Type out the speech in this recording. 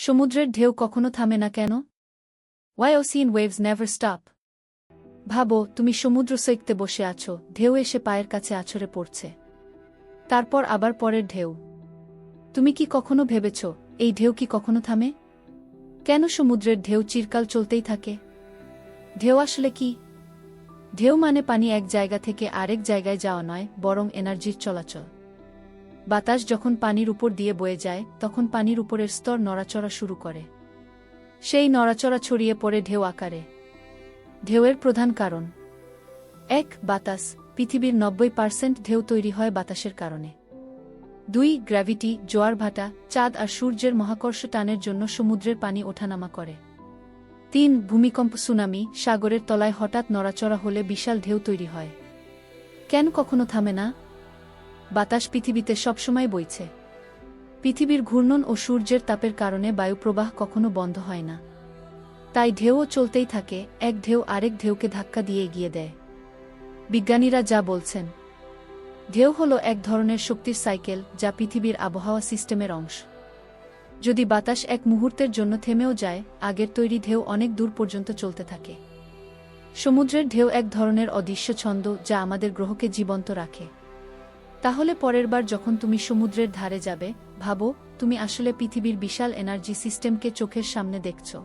সমুদ্রের ঢেউ কখনো থামে না কেন? Why ocean waves never stop? ভাবো, তুমি সমুদ্র সৈকতে বসে আছো, ঢেউ এসে পায়ের কাছে আছড়ে পড়ছে। তারপর আবার পরের ঢেউ। তুমি কি কখনো ভেবেছ, এই ঢেউ কি কখনো থামে? কেন সমুদ্রের ঢেউ চিরকাল চলতেই থাকে? ঢেউ আসলে কি? ঢেউ মানে পানি এক জায়গা থেকে আরেক জায়গায় যাওয়া নয়, বরং এনার্জির চলাচল। বাতাস যখন পানির উপর দিয়ে বয়ে যায়, তখন পানির উপরের স্তর নড়াচড়া শুরু করে। সেই নড়াচড়া ছড়িয়ে পড়ে ঢেউ আকারে। ঢেউয়ের প্রধান কারণ: ১. বাতাস। পৃথিবীর ৯০% ঢেউ তৈরি হয় বাতাসের কারণে। ২. গ্র্যাভিটি, জোয়ার ভাটা, চাঁদ আর সূর্যের মহাকর্ষ টানের জন্য সমুদ্রের পানি ওঠানামা করে। ৩. ভূমিকম্প, সুনামি, সাগরের তলায় হঠাৎ নড়াচড়া হলে বিশাল ঢেউ তৈরি হয়। কেন কখনো থামে না? বাতাস পৃথিবীতে সবসময় বইছে। পৃথিবীর ঘূর্ণন ও সূর্যের তাপের কারণে বায়ুপ্রবাহ কখনো বন্ধ হয় না। তাই ঢেউও চলতেই থাকে, এক ঢেউ আরেক ঢেউকে ধাক্কা দিয়ে এগিয়ে দেয়। বিজ্ঞানীরা যা বলছেন, ঢেউ হলো এক ধরনের শক্তির সাইকেল, যা পৃথিবীর আবহাওয়া সিস্টেমের অংশ। যদি বাতাস এক মুহূর্তের জন্য থেমেও যায়, আগের তৈরি ঢেউ অনেক দূর পর্যন্ত চলতে থাকে। সমুদ্রের ঢেউ এক ধরনের অদৃশ্য ছন্দ, যা আমাদের গ্রহকে জীবন্ত রাখে। তাহলে পরের বার যখন তুমি সমুদ্রের ধারে যাবে, ভাবো, তুমি আসলে পৃথিবীর বিশাল এনার্জি সিস্টেমকে চোখের সামনে দেখছো।